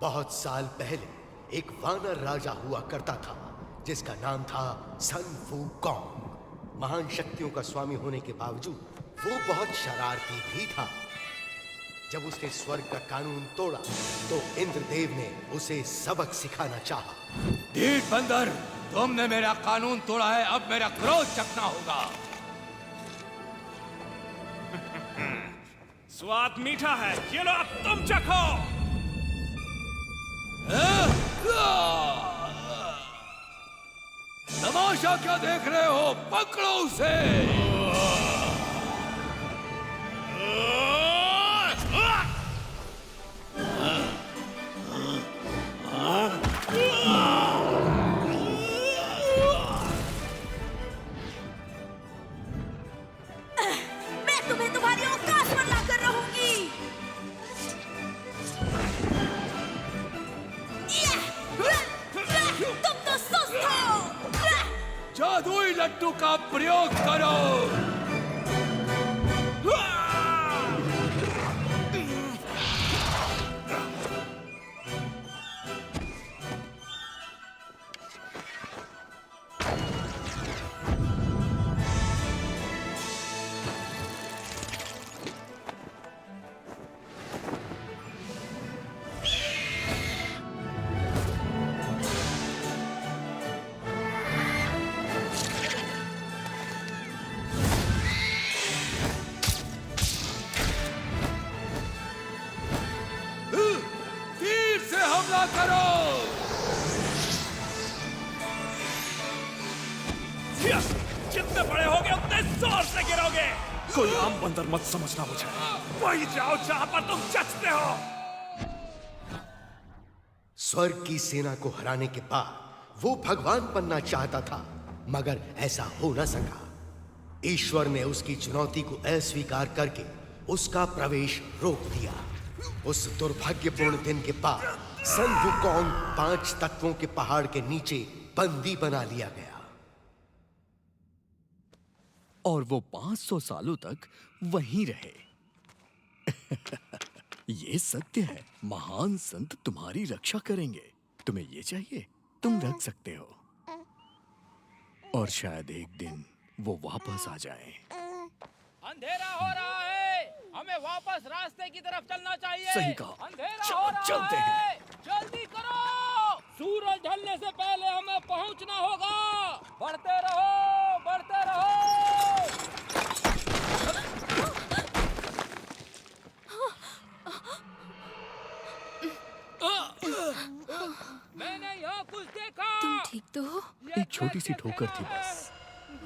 बहुत साल पहले एक वानर राजा हुआ करता था जिसका नाम था सन वूकॉन्ग। महान शक्तियों का स्वामी होने के बावजूद वो बहुत शरारती भी था। जब उसने स्वर्ग का कानून तोड़ा तो इंद्रदेव ने उसे सबक सिखाना चाहा। ढीठ बंदर, तुमने मेरा कानून तोड़ा है, अब मेरा क्रोध चखना होगा। स्वाद मीठा है, ये लो अब तुम चखो। तमाशा क्या देख रहे हो? पकड़ो उसे। मैं तुम्हें तुम्हारी औकात पर लाकर रहूंगी। तुम तो सुस्त हो। जादुई लट्टू का प्रयोग करो। हमला करो। जितने बड़े होगे उतने जोर से गिरोगे। कोई आम बंदर मत समझना मुझे। वही जाओ जहां पर तुम जचते हो। स्वर्ग की सेना को हराने के बाद वो भगवान बनना चाहता था, मगर ऐसा हो न सका। ईश्वर ने उसकी चुनौती को अस्वीकार करके उसका प्रवेश रोक दिया। उस दुर्भाग्यपूर्ण दिन के बाद सन वूकॉन्ग 5 तत्वों के पहाड़ के नीचे बंदी बना लिया गया। और वो 500 सालों तक वहीं रहे। ये सत्य है, महान संत तुम्हारी रक्षा करेंगे। तुम्हें ये चाहिए, तुम रख सकते हो। और शायद एक दिन वो वापस आ जाए। अंधेरा हो रहा है, हमें वापस रास्ते की तरफ चलना चाहिए। सही कहा। अंधेरा हो रहा चलते हैं। जल्दी करो, सूरज ढलने से पहले हमें पहुंचना होगा। बढ़ते रहो, बढ़ते रहो। मैंने यहाँ कुछ देखा। तुम ठीक तो हो? एक छोटी सी ठोकर थी बस।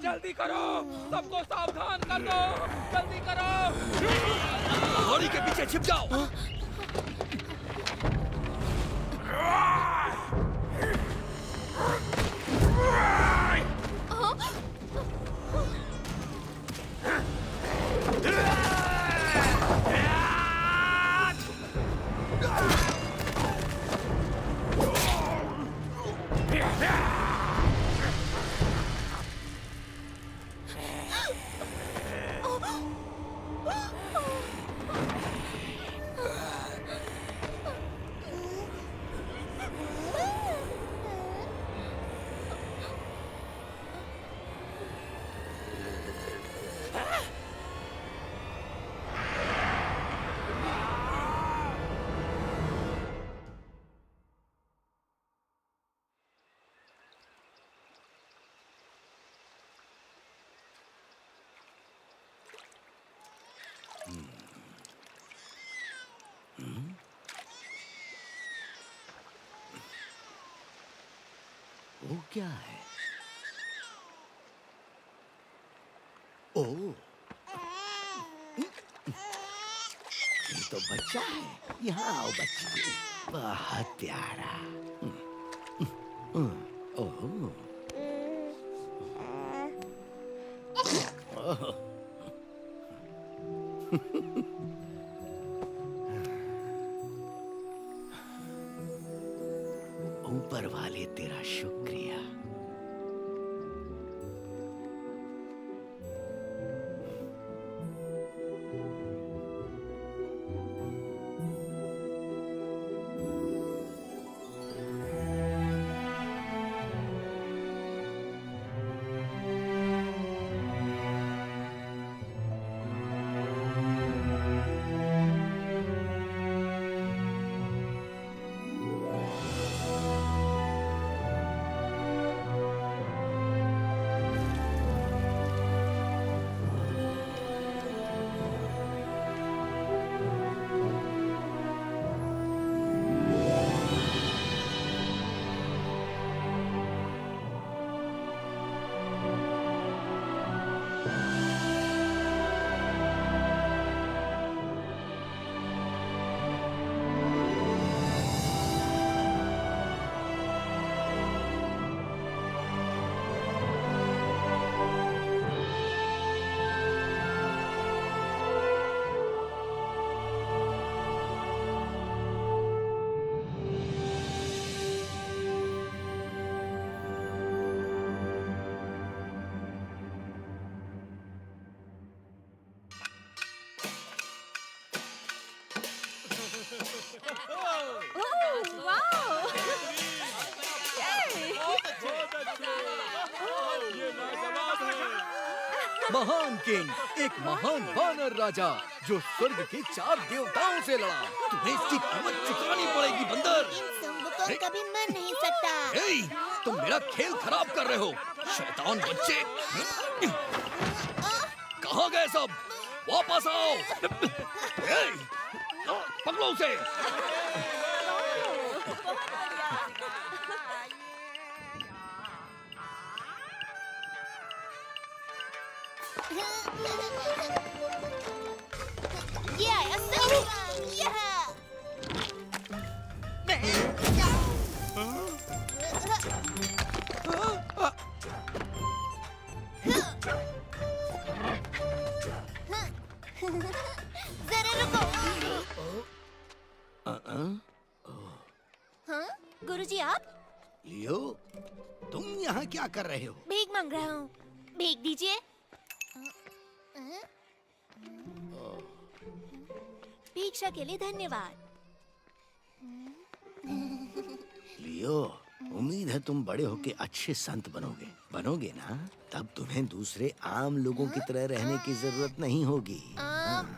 जल्दी करो, सबको सावधान कर दो। जल्दी करो। घोड़ी के पीछे छिप जाओ। क्या है? ओ, ये तो बच्चा है। यहाँ आओ बच्चे, बहुत प्यारा। ओह, ऊपर वाले तेरा शुक्रिया। महान किंग, एक महान वानर राजा जो स्वर्ग के 4 देवताओं से लड़ा। तुम्हें इसकी कीमत चुकानी पड़ेगी बंदर। इन ज़म्बू को कभी मर नहीं सकता। ए, तुम मेरा खेल खराब कर रहे हो, शैतान बच्चे। कहाँ गए सब? वापस आओ। ए, पकड़ो उसे। ये आया सही। यह जरा रुको। हाँ गुरुजी, आप लियो, तुम यहाँ क्या कर रहे हो? भीख मांग रहा हूँ, भीख दीजिए। भिक्षा के लिए धन्यवाद। लियो, उम्मीद है तुम बड़े होके अच्छे संत बनोगे ना? तब तुम्हें दूसरे आम लोगों की तरह रहने की जरूरत नहीं होगी।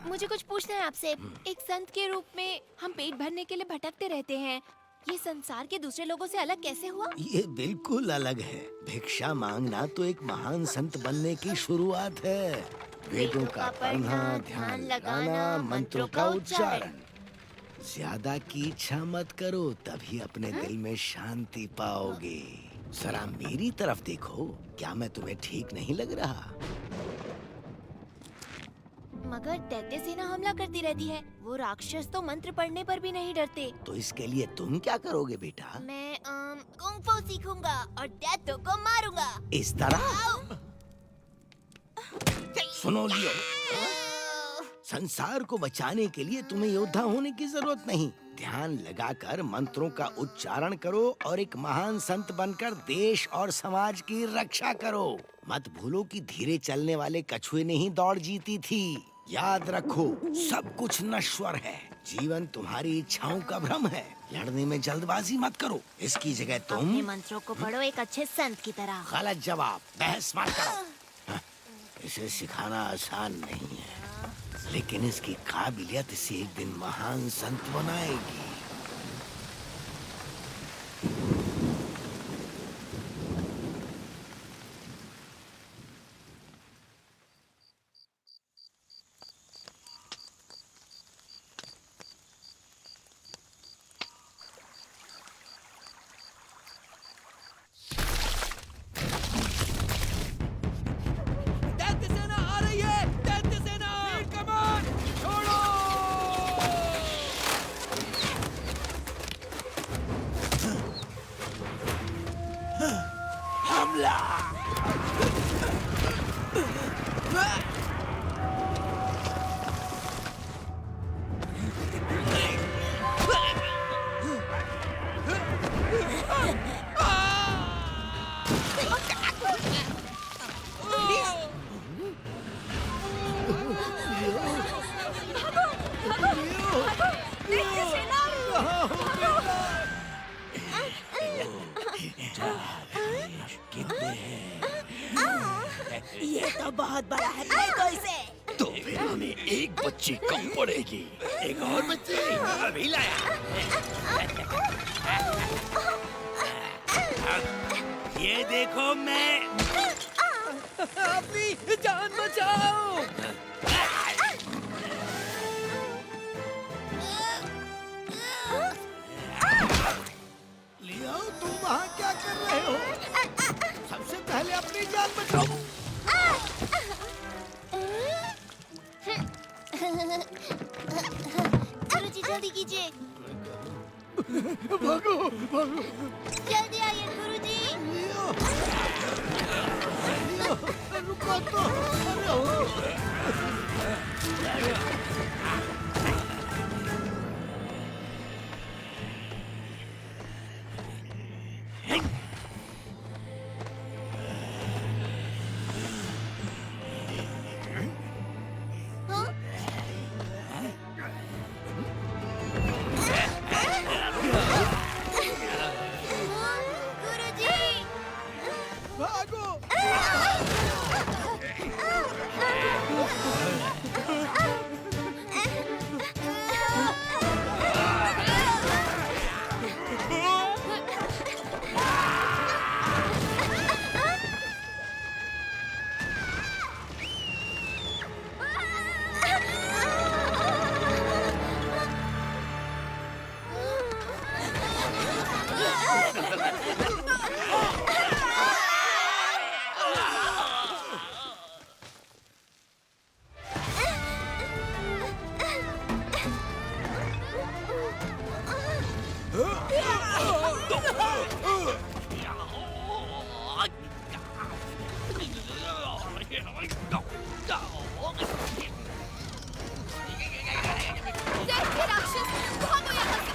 मुझे कुछ पूछना है आपसे। एक संत के रूप में हम पेट भरने के लिए भटकते रहते हैं। ये संसार के दूसरे लोगों से अलग कैसे हुआ? ये बिल्कुल अलग है। भिक्षा मांगना तो एक महान संत बनने की शुरुआत है। वेदों का पढ़ना, ध्यान लगाना, मंत्रों का उच्चारण। ज्यादा की इच्छा मत करो, तभी अपने दिल में शांति पाओगे। जरा मेरी तरफ देखो, क्या मैं तुम्हें ठीक नहीं लग रहा? मगर दैत्य सेना हमला करती रहती है। वो राक्षस तो मंत्र पढ़ने पर भी नहीं डरते। तो इसके लिए तुम क्या करोगे बेटा? मैं कुंग फू सीखूंगा और दैत्यों को मारूंगा। इस तरह? सुनो लियो, संसार को बचाने के लिए तुम्हें योद्धा होने की जरूरत नहीं। ध्यान लगाकर मंत्रों का उच्चारण करो और एक महान संत बनकर देश और समाज की रक्षा करो। मत भूलो कि धीरे चलने वाले कछुए ने ही दौड़ जीती थी। याद रखो, सब कुछ नश्वर है। जीवन तुम्हारी इच्छाओं का भ्रम है। लड़ने में जल्दबाजी मत करो। इसकी जगह तुम अपने मंत्रों को पढ़ो एक अच्छे संत की तरह। गलत जवाब, बहस मत करो। इसे सिखाना आसान नहीं है, लेकिन इसकी काबिलियत इसे एक दिन महान संत बनाएगी। बड़ा है, फेंको तो इसे। तो फिर हमें एक बच्ची कम पड़ेगी। एक और बच्ची अभी लाया। ये देखो मैं अपनी जान बचाओ। लियो, तुम वहाँ क्या कर रहे हो? सबसे पहले अपनी जान बचाओ। गुरुजी जल्दी कीजिए। भागो भागो। जल्दी आइए गुरुजी। लियो, लियो, रुको तो। अरे ओ। गुरुजी। भागो। देखिए राक्षस, भागो यहाँ से।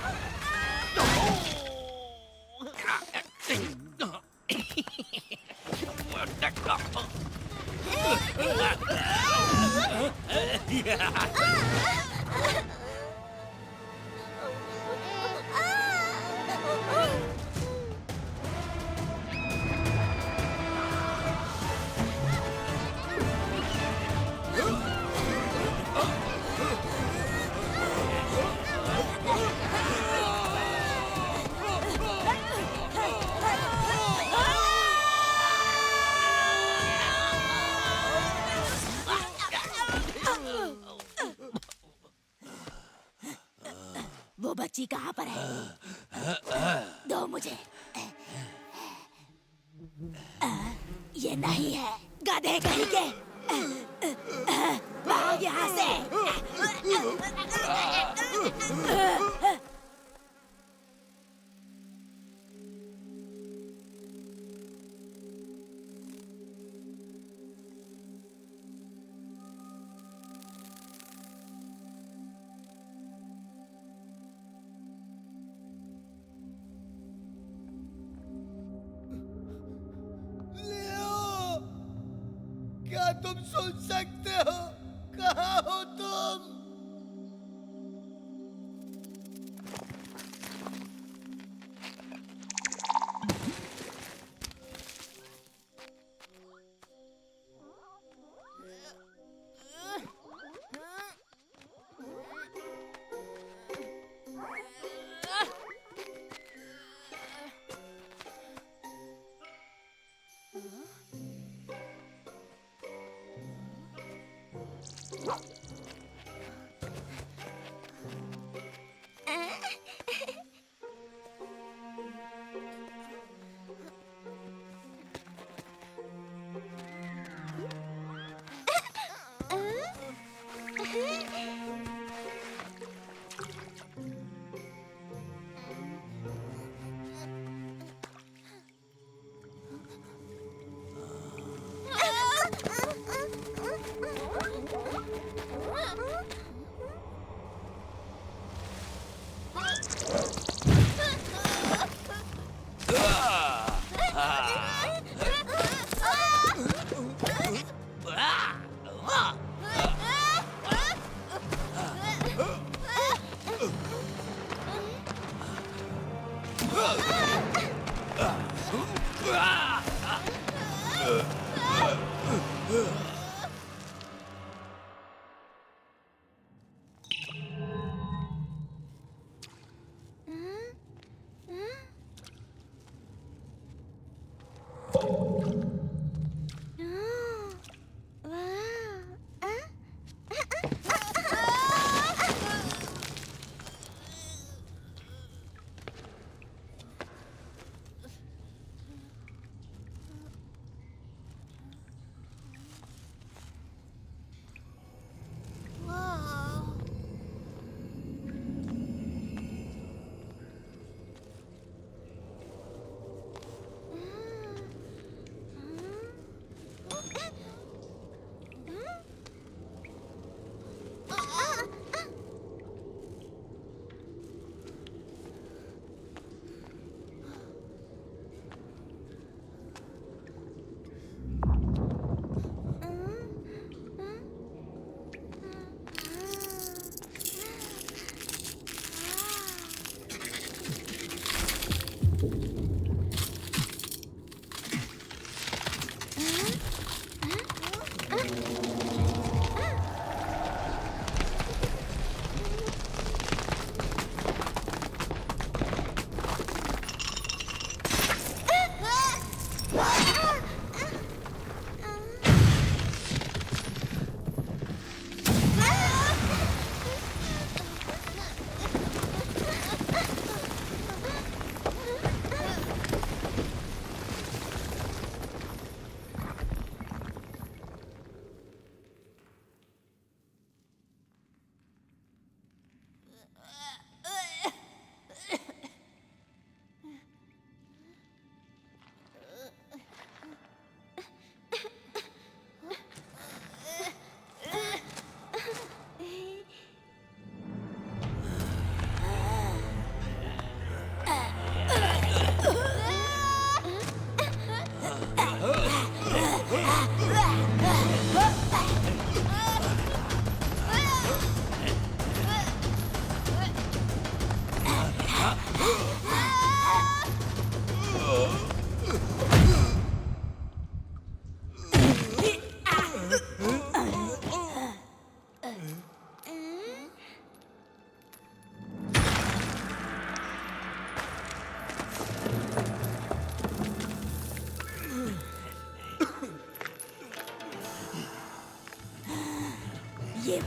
वो बच्ची कहाँ पर है? दो मुझे। ये नहीं है, गधे कहीं के। भाग यहाँ से। क्या तुम सुन सकते हो? कहाँ हो तुम?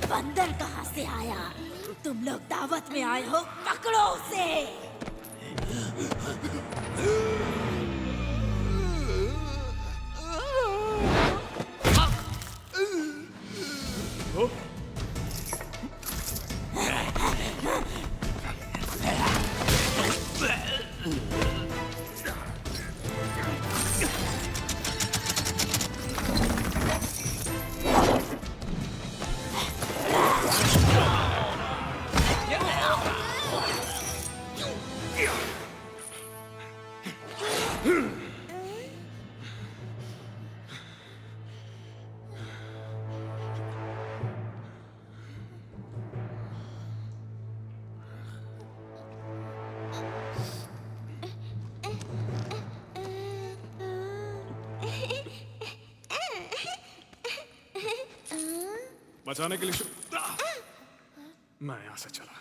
बंदर कहाँ से आया? तुम लोग दावत में आए हो, पकड़ो उसे। बचाने के लिए मैं यहां से चला।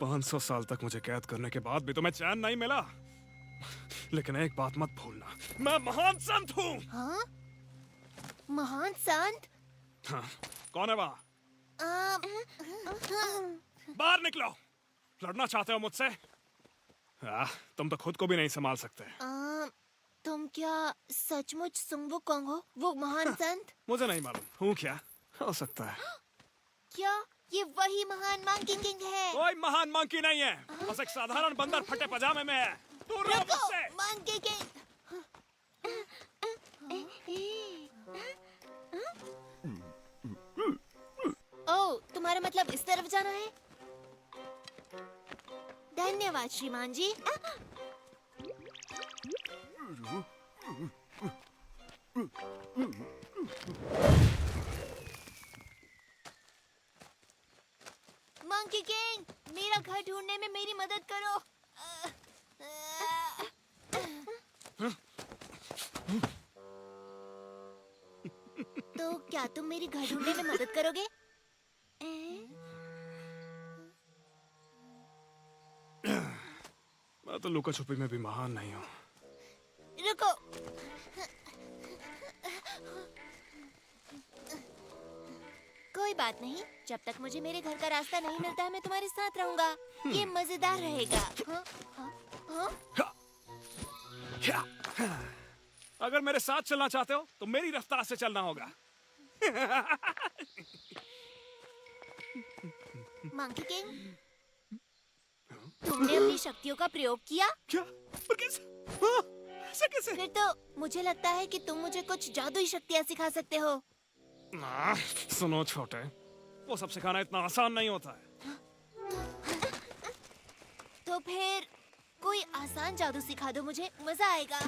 पाँच सौ साल तक मुझे कैद करने के बाद भी तुम्हें चैन नहीं मिला। लेकिन एक बात मत भूलना, मैं महान संत हूँ। हाँ? महान संत? हाँ, कौन है वहाँ? बाहर निकलो। लड़ना चाहते हो मुझसे? तुम तो खुद को भी नहीं संभाल सकते। तुम क्या सचमुच सुंग वुकोंग हो, वो महान संत? मुझे नहीं मालूम, हूँ क्या? हो सकता है। क्या ये वही महान मंकी किंग है? कोई महान मंकी नहीं है, बस एक साधारण बंदर फटे पजामे में है। दूर रहो मुझसे। Monkey king. ओह, तुम्हारा मतलब इस तरफ जाना है? धन्यवाद श्रीमान जी। मंकी किंग, मेरा घर ढूंढने में मेरी मदद करो। तो क्या तुम मेरी घर ढूंढने में मदद करोगे? मैं तो लुका छुपी में भी महान नहीं हूँ। रुको। कोई बात नहीं, जब तक मुझे मेरे घर का रास्ता नहीं मिलता है मैं तुम्हारे साथ रहूंगा। ये मजेदार रहेगा। अगर मेरे साथ चलना चाहते हो तो मेरी रफ्तार से चलना होगा। मंकी किंग, तुमने अपनी शक्तियों का प्रयोग किया? क्या? पर कैसे? हाँ, ऐसा कैसे? फिर तो मुझे लगता है कि तुम मुझे कुछ जादुई शक्तियाँ सिखा सकते हो। सुनो छोटे, वो सब सिखाना इतना आसान नहीं होता है। तो फिर कोई आसान जादू सिखा दो मुझे, मजा आएगा।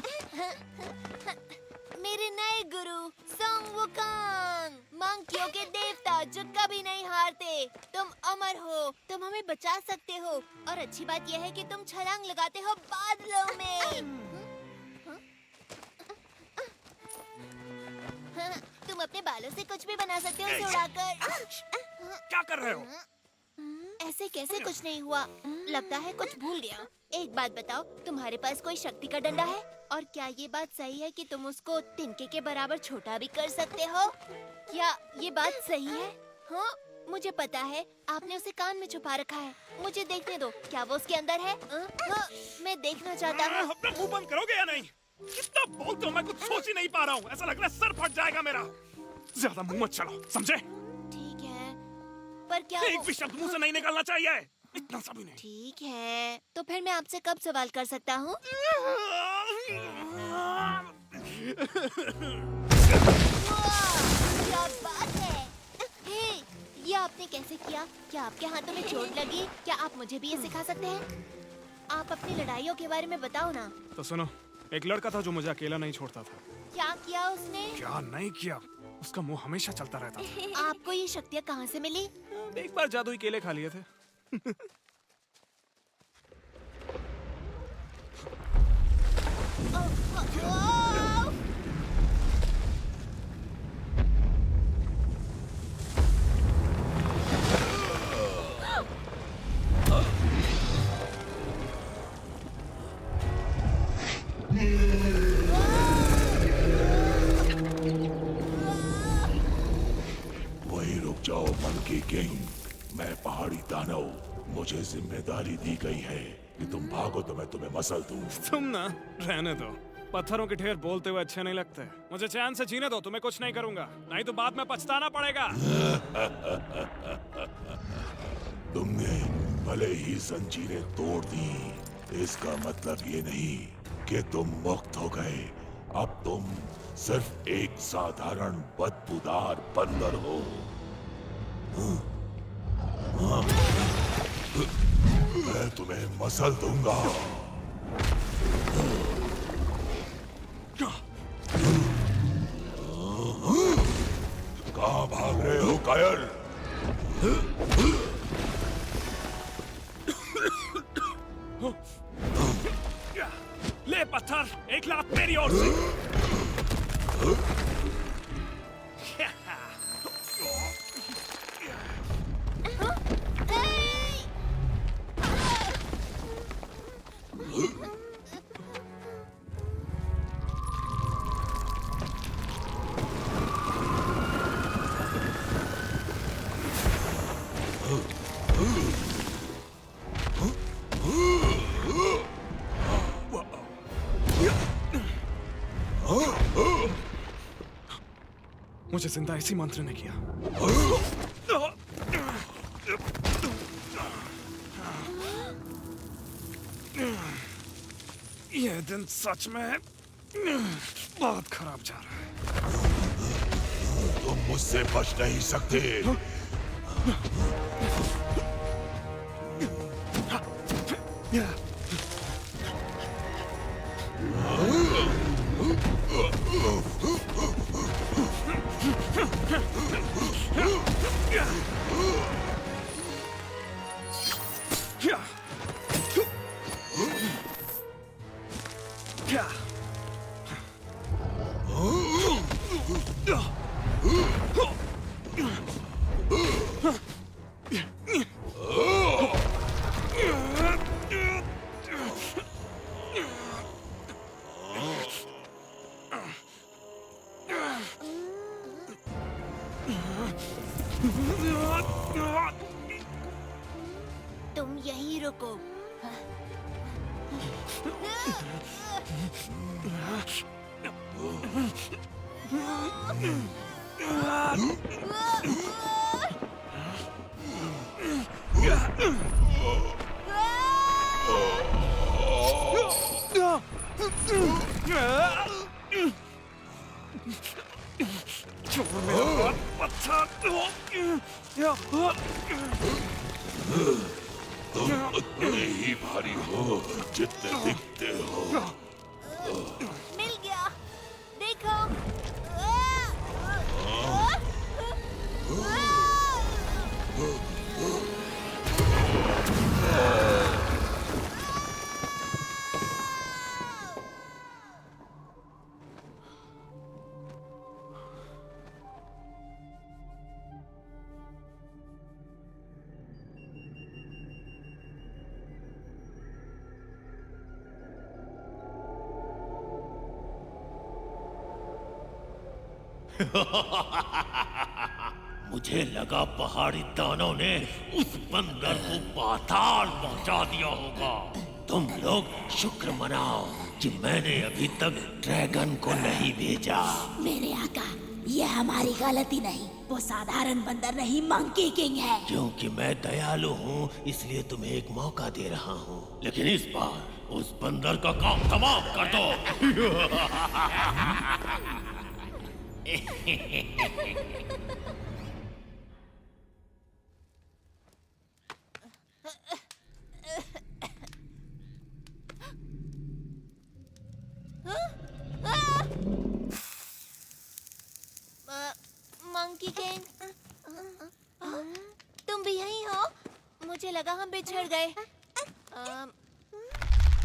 मेरे नए गुरु संग वुकोंग, मंकियों के देवता जो कभी नहीं हारते। तुम अमर हो, तुम हमें बचा सकते हो, और अच्छी बात यह है कि तुम छलांग लगाते हो बादलों में। तुम अपने बालों से कुछ भी बना सकते हो, उसे उड़ाकर। क्या कर रहे हो? ऐसे कैसे कुछ नहीं हुआ? लगता है कुछ भूल गया। एक बात बताओ, तुम्हारे पास कोई शक्ति का डंडा है? और क्या ये बात सही है कि तुम उसको तिनके के बराबर छोटा भी कर सकते हो? क्या ये बात सही है? हाँ, मुझे पता है आपने उसे कान में छुपा रखा है। मुझे देखने दो, क्या वो उसके अंदर है? हाँ, मैं देखना चाहता हूँ। अपना मुंह बंद करोगे या नहीं? कितना बोलते हो, मैं कुछ सोच ही नहीं पा रहा हूँ। ऐसा लग रहा है सर फट जाएगा मेरा। ज्यादा मुंह मत चलाओ, समझे? ठीक है, पर क्या एक भी शब्द मुंह से नहीं निकलना चाहिए, इतना सा भी नहीं। ठीक है, तो फिर मैं आपसे कब सवाल कर सकता हूँ? क्या बात है? हे, ये आपने कैसे किया? क्या आपके हाथों में चोट लगी? क्या आप मुझे भी ये सिखा सकते हैं? आप अपनी लड़ाइयों के बारे में बताओ ना। तो सुनो, एक लड़का था जो मुझे अकेला नहीं छोड़ता था। क्या किया उसने? क्या नहीं किया, उसका मुंह हमेशा चलता रहता था। आपको ये शक्तियाँ कहाँ से मिली? एक बार जादुई केले खा लिए थे। वहीं रुक जाओ मंकी किंग। मैं पहाड़ी दानव, मुझे जिम्मेदारी दी गई है कि तुम भागो तो मैं तुम्हें मसल दूं। तुम ना रहने दो, पत्थरों के ढेर बोलते हुए अच्छे नहीं लगते। मुझे चैन से जीने दो, तुम्हें कुछ नहीं करूंगा, नहीं तो बाद में पछताना पड़ेगा। तुमने भले ही जंजीरें तोड़ दी, इसका मतलब ये नहीं कि तुम मुक्त हो गए। अब तुम सिर्फ एक साधारण बदबूदार बंदर हो। मैं तुम्हें मसल दूंगा। कहाँ भाग रहे हो कायर? ले पत्थर, एक लात मेरी ओर से। मुझे जिंदा इसी मंत्र ने किया। ये दिन सच में बहुत खराब जा रहा है। तुम मुझसे बच नहीं सकते। तुम यहीं रुको। तुम उतने ही भारी हो जितने दिखते हो। मिल गया, देखो। मुझे लगा पहाड़ी दानों ने उस बंदर को पाताल पहुंचा दिया होगा। तुम लोग शुक्र मनाओ कि मैंने अभी तक ड्रैगन को नहीं भेजा। मेरे आका, ये हमारी गलती नहीं, वो साधारण बंदर नहीं, मंकी किंग है। क्योंकि मैं दयालु हूँ इसलिए तुम्हें एक मौका दे रहा हूँ, लेकिन इस बार उस बंदर का काम तमाम कर दो। मंकी किंग, तुम भी यहीं हो? मुझे लगा हम बिछड़ गए।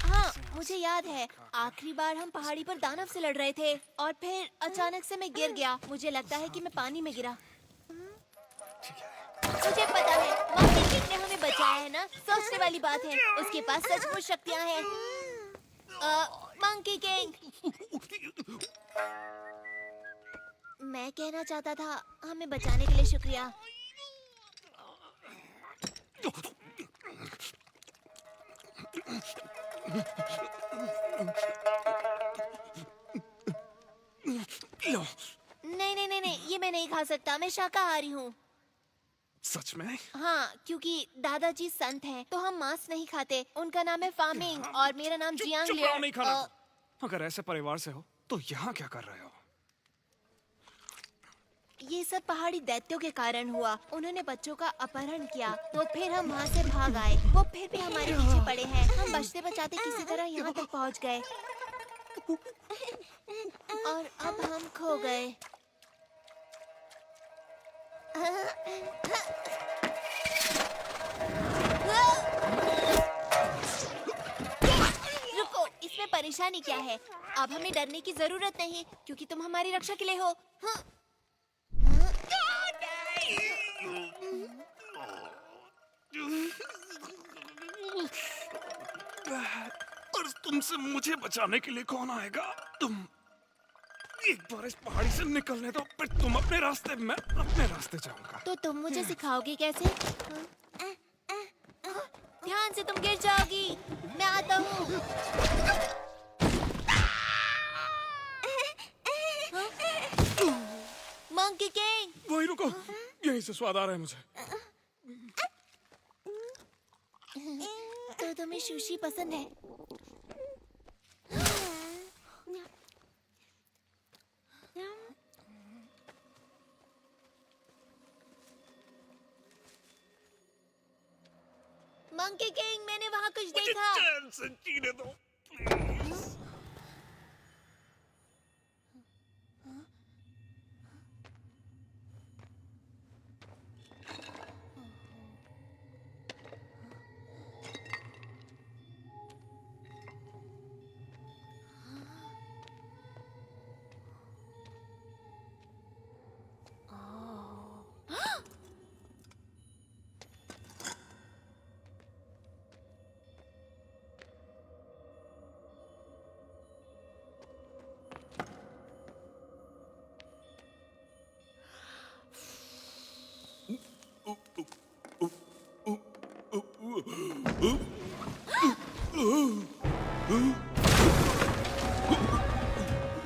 हाँ, मुझे याद है आखिरी बार हम पहाड़ी पर दानव से लड़ रहे थे और फिर अचानक से मैं गिर गया। मुझे लगता है कि मैं पानी में गिरा। मुझे पता है मंकी किंग ने हमें बचाया है ना। सोचने वाली बात है, उसके पास सचमुच शक्तियाँ हैं। मंकी किंग, मैं कहना चाहता था हमें बचाने के लिए शुक्रिया। लो। नहीं नहीं नहीं नहीं, ये मैं नहीं खा सकता, मैं शाकाहारी हूँ। सच में? हाँ, क्योंकि दादाजी संत हैं, तो हम मांस नहीं खाते। उनका नाम है फामिंग और मेरा नाम जियांग चुप लियो। रहो, नहीं खाना। अगर ऐसे परिवार से हो तो यहाँ क्या कर रहे हो? ये सब पहाड़ी दैत्यों के कारण हुआ। उन्होंने बच्चों का अपहरण किया, तो फिर हम वहाँ से भाग आए। वो फिर भी हमारे पीछे पड़े हैं। हम बचते बचाते किसी तरह यहाँ तक पहुँच गए और अब हम खो गए। रुको, इसमें परेशानी क्या है? अब हमें डरने की जरूरत नहीं, क्योंकि तुम हमारी रक्षा के लिए हो। हाँ। और तुमसे मुझे बचाने के लिए कौन आएगा? तुम एक बार इस पहाड़ी से निकलने दो, फिर तुम अपने रास्ते, मैं अपने रास्ते जाऊंगा। तो तुम मुझे सिखाओगे कैसे? ध्यान से, तुम गिर जाओगी। मैं आता हूँ। मंकी किंग, वही रुको, यहीं से स्वाद आ रहा है मुझे। तो तुम्हें सुशी पसंद है? मंकी किंग, मैंने वहाँ कुछ देखा। चैन से जीने दो, प्लीज।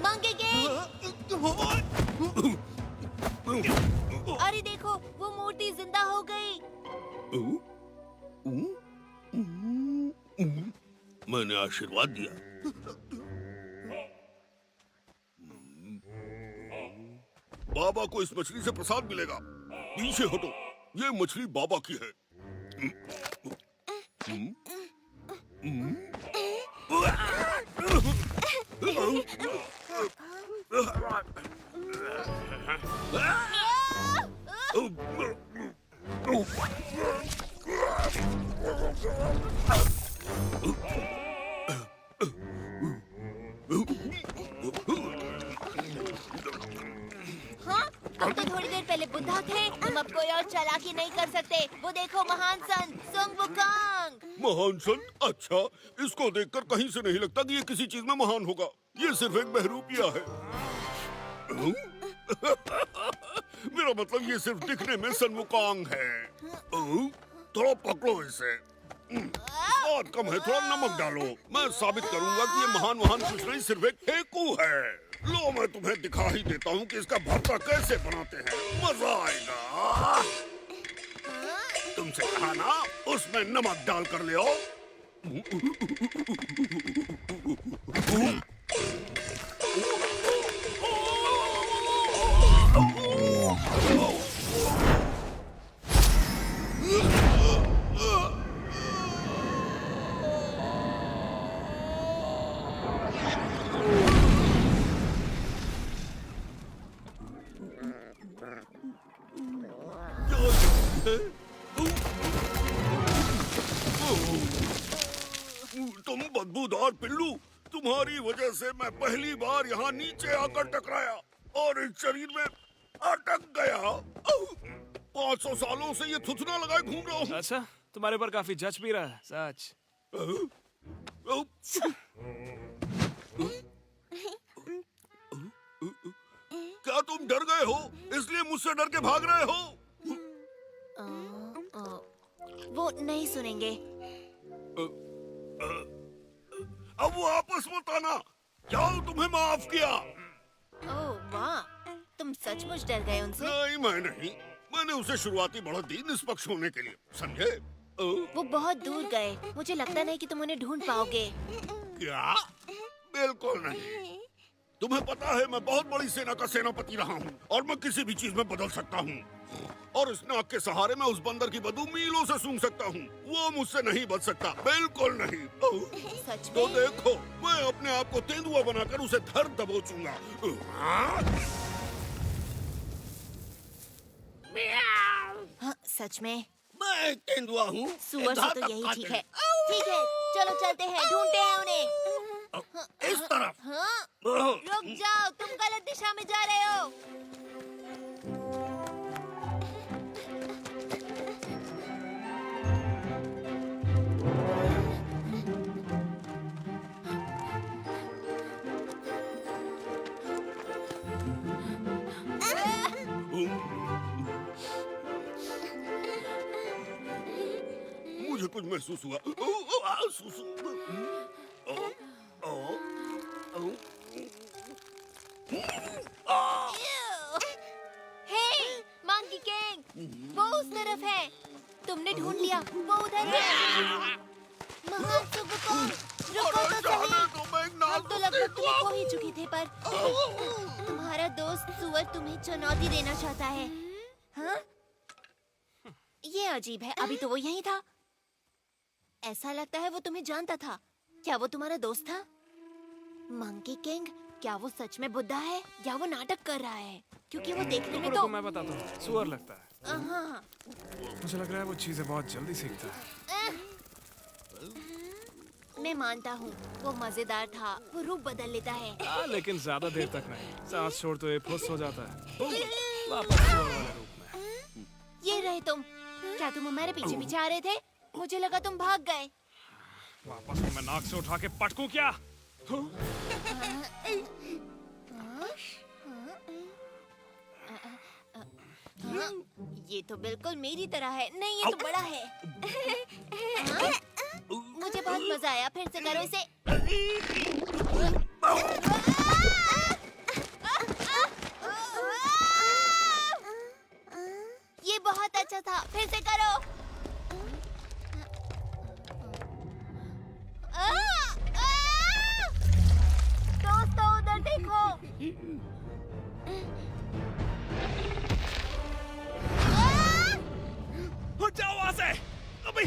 मंकी किंग, अरे देखो, वो मूर्ति जिंदा हो गई। मैंने आशीर्वाद दिया। बाबा को इस मछली से प्रसाद मिलेगा। पीछे हटो, ये मछली बाबा की है। हाँ, हम तो थोड़ी देर पहले बुद्धा थे। तुम अब कोई और चालाकी नहीं कर सकते। वो देखो, महान संत सुंग वुकांग। महान संत? अच्छा, इसको देखकर कहीं से नहीं लगता कि ये किसी चीज में महान होगा। ये सिर्फ एक बहरूपिया है। मेरा मतलब ये सिर्फ दिखने में सनमुकांग है। थोड़ा पकड़ो इसे। बहुत कम है, थोड़ा नमक डालो। मैं साबित करूंगा कि ये महान कुछ नहीं, सिर्फ एक फेंकू है। लो मैं तुम्हें दिखा ही देता हूँ कि इसका भरता कैसे बनाते हैं। मजा आएगा। तुमसे कहा ना, उसमें नमक डाल कर ले आओ। तुम बदबूदार पिल्लू, तुम्हारी वजह से मैं पहली बार यहाँ नीचे आकर टकराया और इस शरीर में अटक गया। 500 सालों से ये थुथना लगाए घूम रहा हूँ। अच्छा, तुम्हारे ऊपर काफी जच भी रहा है, सच। क्या तुम डर गए हो, इसलिए मुझसे डर के भाग रहे हो? वो नहीं सुनेंगे। अब वो आपस मत आना। जाओ, तुम्हें माफ किया। ओह वाह, तुम सचमुच डर गए उनसे? नहीं, मैं नहीं। मैंने उसे शुरुआती बढ़त दी निष्पक्ष होने के लिए, समझे? वो बहुत दूर गए। मुझे लगता नहीं कि तुम उन्हें ढूंढ पाओगे। क्या? बिल्कुल नहीं। तुम्हें पता है मैं बहुत बड़ी सेना का सेनापति रहा हूँ और मैं किसी भी चीज में बदल सकता हूँ। और इस नाक के सहारे मैं उस बंदर की बदबू मीलों से सूंघ सकता हूँ। वो मुझसे नहीं बच सकता, बिल्कुल नहीं। सच में? तो देखो, मैं अपने आप को तेंदुआ बनाकर उसे धर दबोचूंगा। हाँ, सच में? मैं तेंदुआ हूँ। सुअर से तो यही ठीक है। ठीक है, चलो चलते हैं, ढूंढते हैं उन्हें। इस तरफ। हाँ, रुक जाओ, तुम गलत दिशा में जा रहे हो। मुझे कुछ महसूस हुआ। हे, मंकी किंग, वो उस तरफ है। तुमने ढूंढ लिया, वो उधर है। महान सुगुकोंग, रुको तो सही। हम तो लगभग तुम्हें खो ही चुके थे, पर तुम्हारा दोस्त सुअर तुम्हें चुनौती देना चाहता है। हाँ? ये अजीब है, अभी तो वो यहीं था। ऐसा लगता है वो तुम्हें जानता था। क्या वो तुम्हारा दोस्त था? मंकी किंग, क्या वो सच में बुद्धा है या वो नाटक कर रहा है? क्योंकि वो देखने में तो मैं बताता हूँ, सुअर लगता है। हाँ। मुझे लग रहा है वो चीजें बहुत जल्दी सीखता है। मैं मानता हूँ, वो मजेदार था। वो रूप बदल लेता है। लेकिन ज्यादा देर तक नहीं। सांस छोड़ तो ये फुस हो जाता है। वापस सुअर वाले रूप में। ये रहे तुम। क्या तुम हमारे पीछे पीछे आ रहे थे? मुझे लगा तुम भाग गए। वापस मैं नाक से उठा के पटकूं क्या? ये तो बिल्कुल मेरी तरह है। नहीं, ये तो बड़ा है। मुझे बहुत मजा आया। फिर से करो इसे। ये बहुत अच्छा था। फिर से करो। दोस्तों, उधर देखो। हट जाओ वहां से अभी।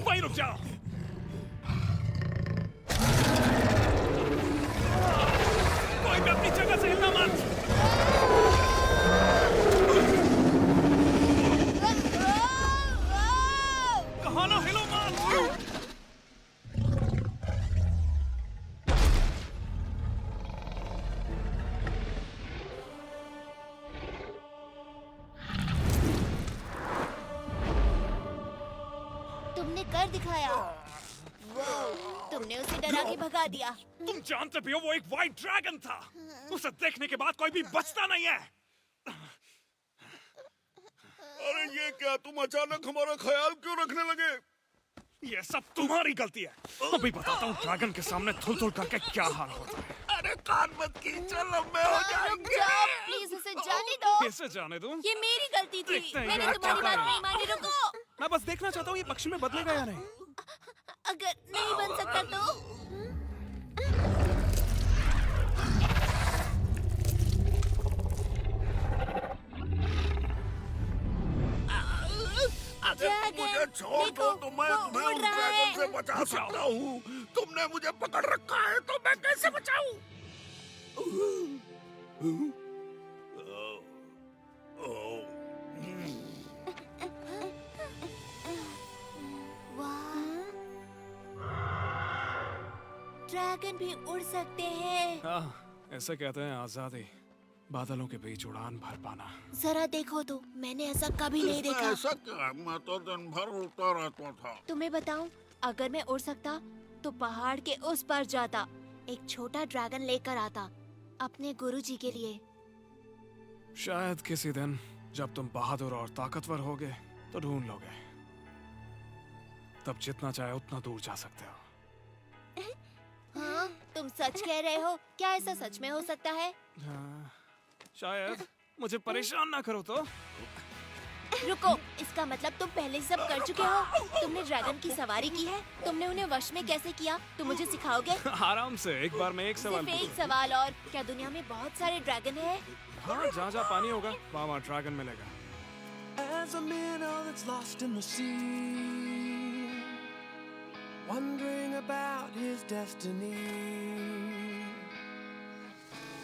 वहीं रुक जाओ। कोई भी अपनी जगह से हिलना मत। कहा ना हिलो मत। तुमने कर दिखाया। वाह, तुमने उसे डरा के भगा दिया। तुम जानते भी हो वो एक व्हाइट ड्रैगन था। उसे देखने के बाद कोई भी बचता नहीं है। अरे ये क्या, तुम अचानक हमारा ख्याल क्यों रखने लगे? ये सब तुम्हारी गलती है। अभी बताता हूँ ड्रैगन के सामने थुल-थुल करके क्या हाल होता है। अरे कान मत कींचो, लंबे हो रुक जाएंगे। जाओ, प्लीज उसे जाने दो। कैसे जाने दूं? ये मेरी गलती थी। देखते हैं मैंने ये तुम्हारी क्या बात कर नहीं मानी। रुको। मैं बस देखना चाहता हूँ ये पक्षी में बदलेगा या नहीं। अगर नहीं बन सकता तो? मुझे छोड़ दो तो मैं तुम्हें उस ड्रैगन से बचा सकता हूँ। तुमने मुझे पकड़ रखा है तो मैं कैसे बचाऊं? ड्रैगन भी उड़ सकते हैं। हाँ, ऐसे कहते हैं आजादी, बादलों के बीच उड़ान भर पाना। जरा देखो तो, मैंने ऐसा कभी नहीं देखा। ऐसा क्या? मैं तो दिन भर उड़ता रहता था। तुम्हें बताऊं, अगर मैं उड़ सकता तो पहाड़ के उस पार जाता, एक छोटा ड्रैगन लेकर आता अपने गुरुजी के लिए। शायद किसी दिन जब तुम बहादुर और ताकतवर होगे तो ढूंढ लोगे। तब जितना चाहे उतना दूर जा सकते हो। हाँ, तुम सच कह रहे हो? क्या ऐसा सच में हो सकता है? हाँ, शायद। मुझे परेशान ना करो तो। रुको, इसका मतलब तुम पहले सब कर चुके हो। तुमने ड्रैगन की सवारी की है? तुमने उन्हें वश में कैसे किया? तुम मुझे सिखाओगे? आराम से, एक बार में एक सवाल सिर्फ एक पूछो। सवाल और। क्या दुनिया में बहुत सारे ड्रैगन हैं? हाँ, जहाँ जहाँ पानी होगा वहाँ ड्रैगन मिलेगा। As a minnow that's lost in the sea, wondering about his destiny,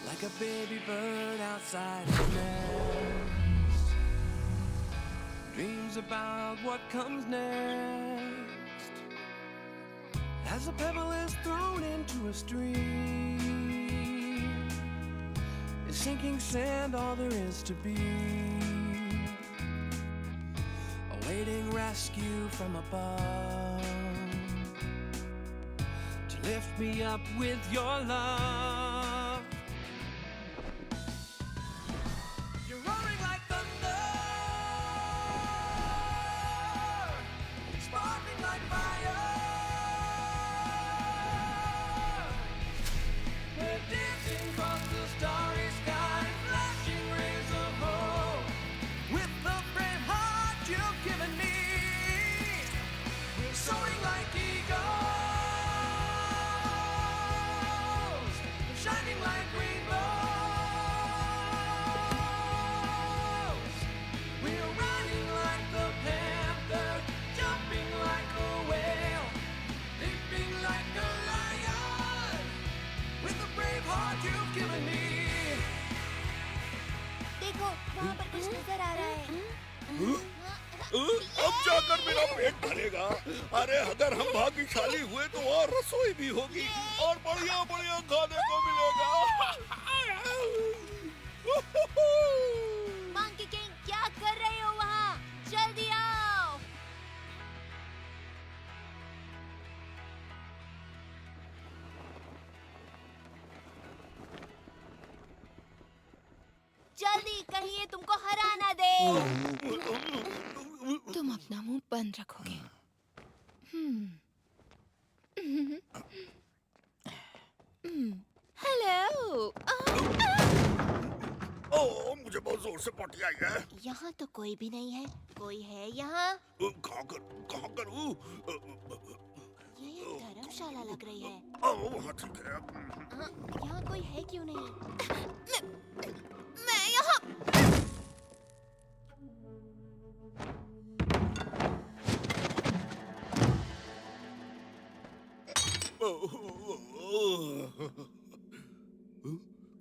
like a baby bird outside his nest, dreams about what comes next. As a pebble is thrown into a stream, is sinking sand all there is to be, awaiting rescue from above, to lift me up with your love. You're roaring like thunder, sparkling like fire. We're dancing across the starry sky, flashing rays of hope, with the brave heart you've given me. We're soaring like eagles, shining like rainbows. We're running like the panther, jumping like a whale, leaping like a lion, with the brave heart you've given me. देखो, वहाँ पर कुछ नजर आ रहा है। अब जाकर मेरा पेट भरेगा। अरे अगर हम भाग्यशाली हुए तो और रसोई भी होगी और बढ़िया बढ़िया खाने को मिलेगा। मंकी किंग, क्या कर रहे हो वहाँ? जल्दी आओ। जल्दी, कहीं ये तुमको हरा ना दे। तुम अपना मुंह बंद रखोगे। हेलो। ओह, मुझे बहुत जोर से पोटी आई है। यहाँ तो कोई भी नहीं है। कोई है यहाँ? कहाँ करूँ? ये धर्मशाला लग रही है। वहाँ ठीक है। यहाँ कोई है क्यों नहीं? मैं यहाँ।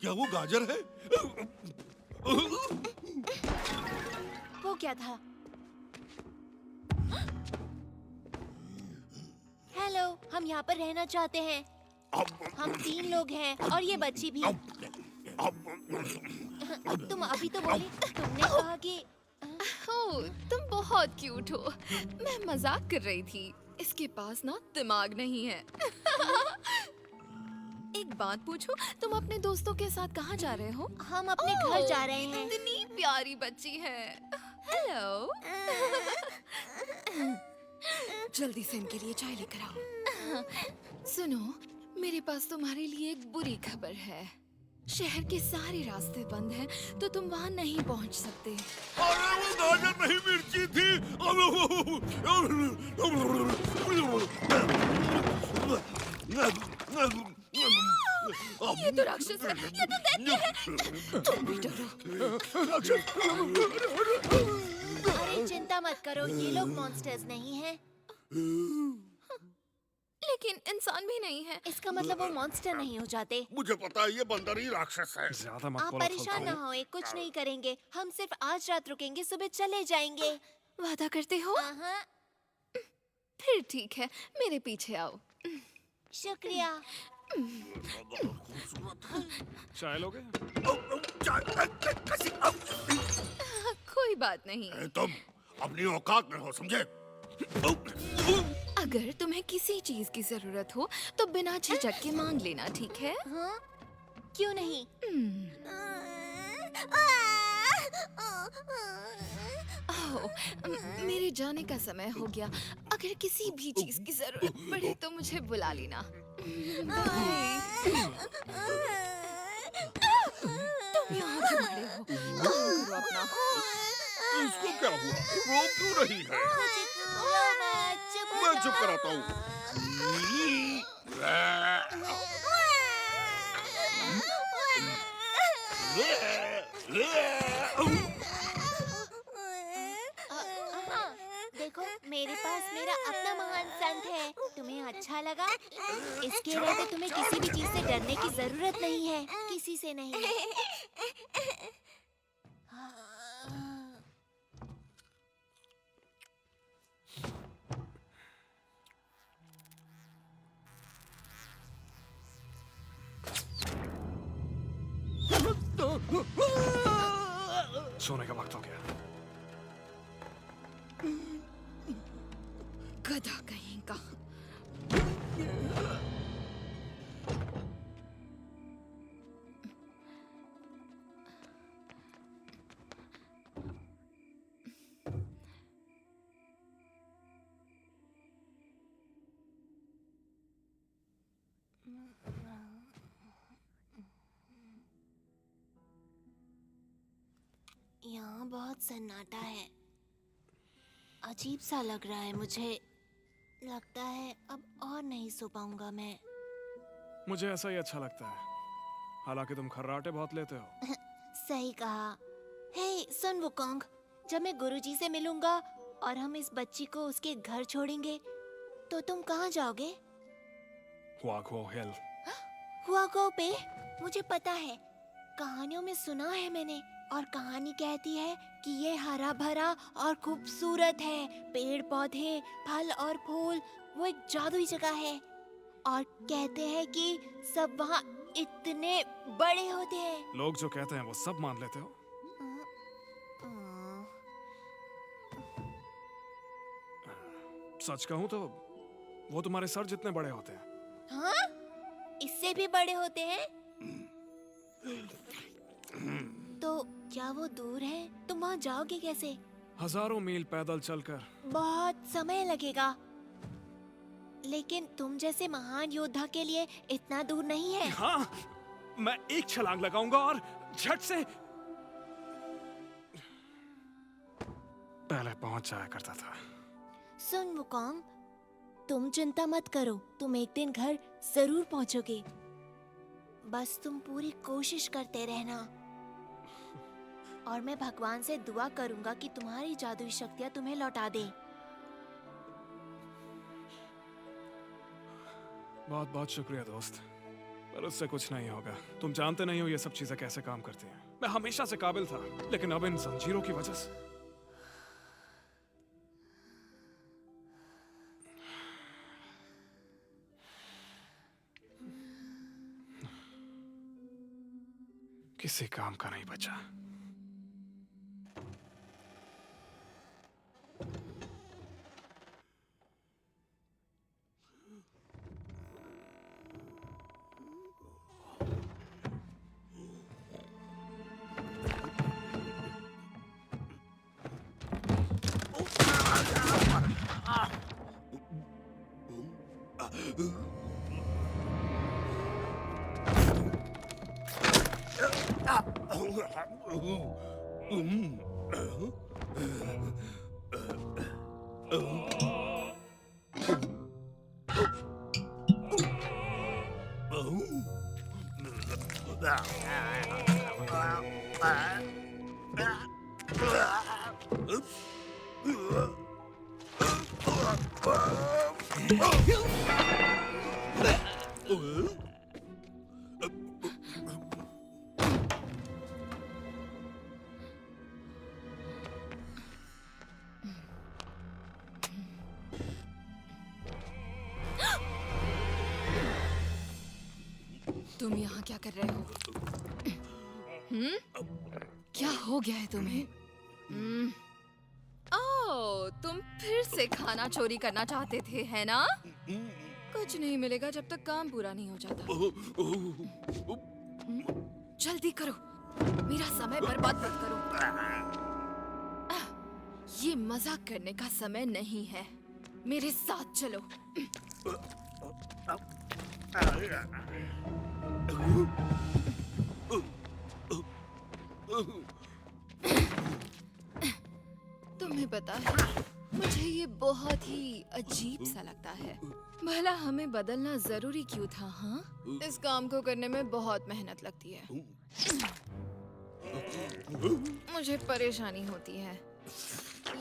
क्या वो गाजर है? वो क्या था? हेलो, हम यहाँ पर रहना चाहते हैं। हम 3 लोग हैं और ये बच्ची भी। तुम अभी तो बोली, तुमने कहा कि तुम बहुत क्यूट हो। मैं मजाक कर रही थी। इसके पास ना दिमाग नहीं है। एक बात पूछूं, तुम अपने दोस्तों के साथ कहाँ जा रहे हो? हम अपने घर जा रहे हैं। इतनी प्यारी बच्ची है। हेलो। जल्दी से इनके लिए चाय लेकर आओ। सुनो, मेरे पास तुम्हारे लिए एक बुरी खबर है। शहर के सारे रास्ते बंद हैं, तो तुम वहाँ नहीं पहुँच सकते। अरे वो गाजर नहीं मिर्ची थी। ये तो राक्षस है, ये तो दैत्य है। तुम भी डरो। अरे चिंता मत करो, ये लोग मॉन्स्टर्स नहीं हैं। लेकिन इंसान भी नहीं है। इसका मतलब वो मॉन्स्टर नहीं हो जाते। मुझे पता है ये बंदर ही राक्षस है। ज्यादा मत आप बोलो परेशान ना होए, कुछ नहीं करेंगे। हम सिर्फ आज रात रुकेंगे, सुबह चले जाएंगे। वादा करते हो? हाँ। फिर ठीक है, मेरे पीछे आओ। शुक्रिया। चाय लोगे? कोई बात नहीं। तुम अपनी औकात में हो, समझे? अगर तुम्हें किसी चीज की जरूरत हो तो बिना झिझक के मांग लेना, ठीक है? हाँ? क्यों नहीं? मेरे जाने का समय हो गया। अगर किसी भी चीज की जरूरत पड़े तो मुझे बुला लेना। तुम यहाँ क्यों खड़े हो? काम करो अपना। इसको क्या हुआ? रो क्यों रही है? मैं चुप कराता हूँ। देखो, मेरे पास मेरा अपना महान संत है। तुम्हें अच्छा लगा? इसके रहते तुम्हें किसी भी चीज से डरने की जरूरत नहीं है, किसी से नहीं। सोने का वक्त हो गया। गधा कहीं का। यहाँ बहुत सन्नाटा है। अजीब सा लग रहा है मुझे। लगता है अब और नहीं सो पाऊंगा मैं। मुझे ऐसा ही अच्छा लगता है। हालांकि तुम खर्राटे बहुत लेते हो। सही कहा। हे सुन वुकोंग, जब मैं गुरुजी से मिलूंगा और हम इस बच्ची को उसके घर छोड़ेंगे तो तुम कहाँ जाओगे? हुआगो हिल। हुआगो पे? मुझे पता है, कहानियों में सुना है मैंने। और कहानी कहती है कि ये हरा भरा और खूबसूरत है। पेड़ पौधे, फल और फूल, वो एक जादुई जगह है। और कहते हैं कि सब वहाँ इतने बड़े होते हैं। लोग जो कहते हैं वो सब मान लेते हो? सच कहूँ तो वो तुम्हारे सर जितने बड़े होते हैं। हाँ? इससे भी बड़े होते हैं? तो क्या वो दूर है? तुम वहाँ जाओगे कैसे? हजारों मील पैदल चलकर। बहुत समय लगेगा। लेकिन तुम जैसे महान योद्धा के लिए इतना दूर नहीं है। हाँ, मैं एक छलांग लगाऊंगा और झट से पहले पहुंच जाया करता था। सुन वुकोंग, तुम चिंता मत करो, तुम एक दिन घर जरूर पहुंचोगे। बस तुम पूरी कोशिश करते रहना। और मैं भगवान से दुआ करूंगा कि तुम्हारी जादुई शक्तियां तुम्हें लौटा दे। बहुत बहुत शुक्रिया दोस्त, पर उससे कुछ नहीं होगा। तुम जानते नहीं हो ये सब चीजें कैसे काम करती हैं। मैं हमेशा से काबिल था, लेकिन अब इन जंजीरों की वजह से। किसी काम का नहीं बचा। तुम यहाँ क्या कर रहे हो? क्या हो गया है तुम्हें? ओह, तुम फिर से खाना चोरी करना चाहते थे, है ना? कुछ नहीं मिलेगा जब तक काम पूरा नहीं हो जाता। जल्दी करो, मेरा समय बर्बाद मत करो। ये मजाक करने का समय नहीं है, मेरे साथ चलो। तुम्हें पता है, मुझे ये बहुत ही अजीब सा लगता है। भला हमें बदलना जरूरी क्यों था? हाँ, इस काम को करने में बहुत मेहनत लगती है। मुझे परेशानी होती है।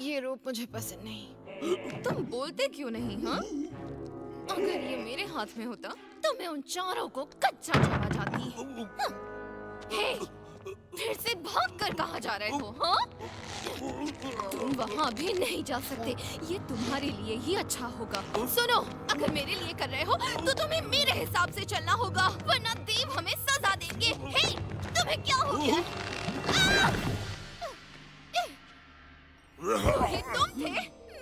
ये रूप मुझे पसंद नहीं। तुम बोलते क्यों नहीं? हाँ, अगर ये मेरे हाथ में होता तो मैं उन चारों को कच्चा चबा जाती। हाँ। हे, फिर से भागकर कहाँ जा रहे हो? हाँ, तुम वहाँ भी नहीं जा सकते। ये तुम्हारे लिए ही अच्छा होगा। सुनो, अगर मेरे लिए कर रहे हो तो तुम्हें मेरे हिसाब से चलना होगा, वरना देव हमें सजा देंगे। हे, तुम्हें क्या हो गया? ये तुम थे?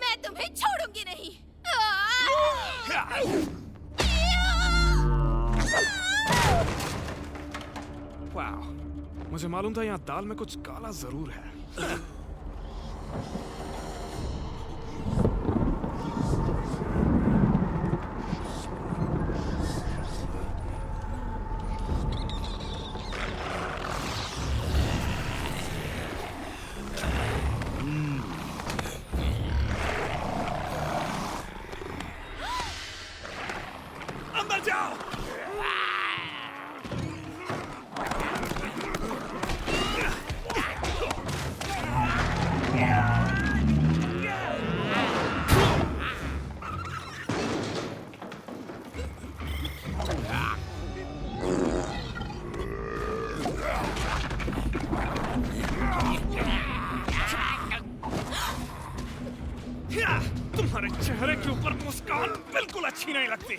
मैं तुम्हें छोड़ूंगी नहीं। वाह, मुझे मालूम था यहाँ दाल में कुछ काला जरूर है। अंदर जाओ। तुम्हारे चेहरे के ऊपर मुस्कान बिल्कुल अच्छी नहीं लगती।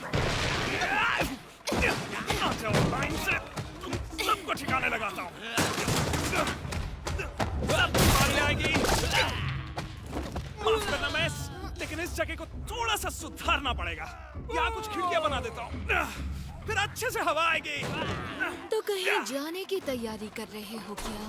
आ जाओ लाइन से, तुम सबको ठिकाने लगाता हूँ। सब तुम्हारी आएगी। माफ करना मैस, लेकिन इस जगह को थोड़ा सा सुधारना पड़ेगा। यहाँ कुछ खिड़कियाँ बना देता हूँ, फिर अच्छे से हवा आएगी। तो कहीं जाने की तैयारी कर रहे हो क्या?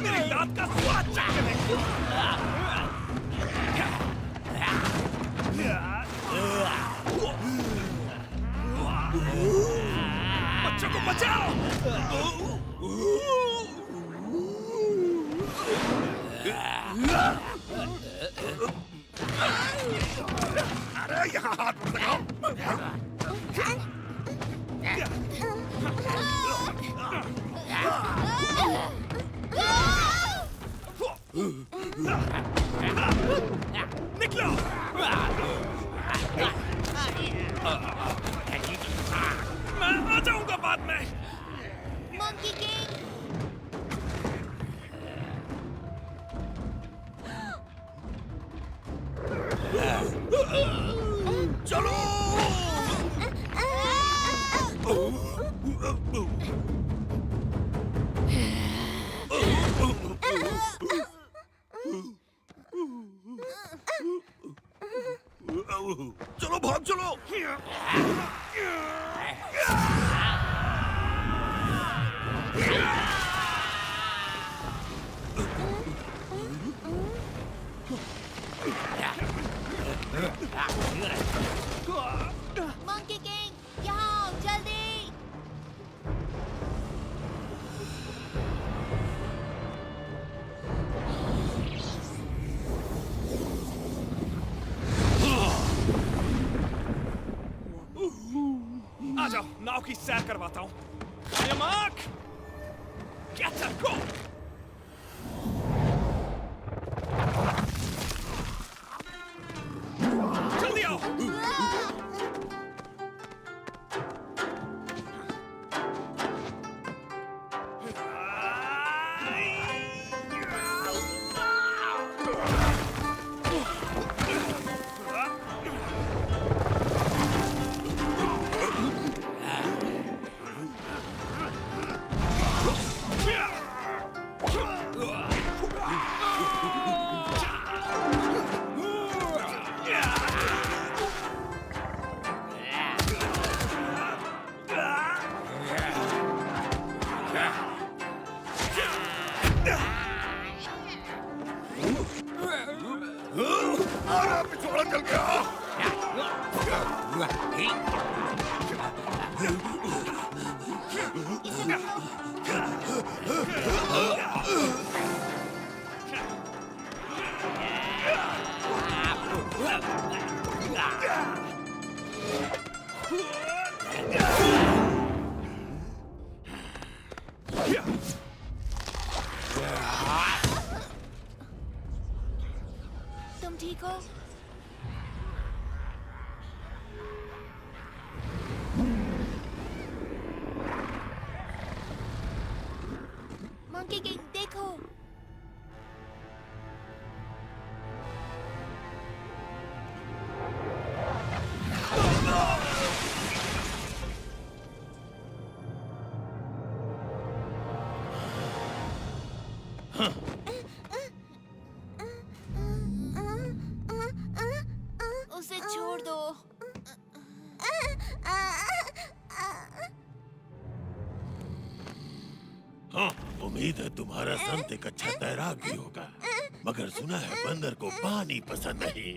मेरी दांत का स्वाद चख के देखो। बच्चों को बचाओ। अरे यहाँ हाथ मत लगाओ। निकलो। मैं आ जाऊंगा बाद में। मंकी किंग, चलो। आ जाओ, नाव की सैर करवाता हूँ। Mark, get set go. जल्दी आओ। तुम ठीक हो? मंकी किंग देखो। उसे छोड़ दो। हाँ, उम्मीद है तुम्हारा संत एक अच्छा तैराक भी होगा, मगर सुना है बंदर को पानी पसंद नहीं।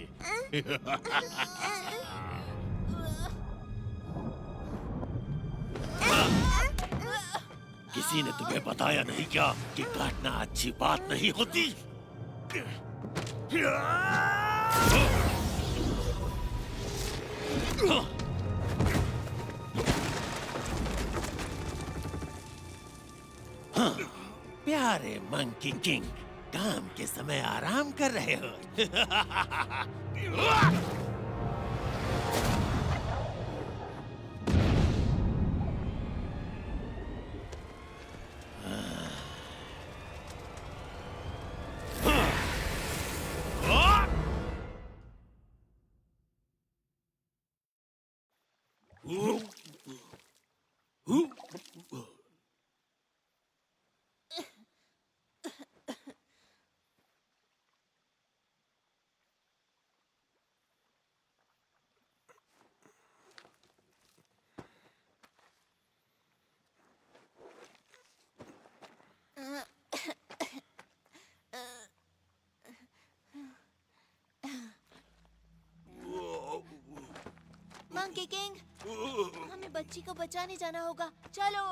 किसी ने तुम्हें बताया नहीं क्या कि काटना अच्छी बात नहीं होती? हाँ, प्यारे मंकी किंग, काम के समय आराम कर रहे हो। मंकी किंग, हमें बच्ची को बचाने जाना होगा। चलो।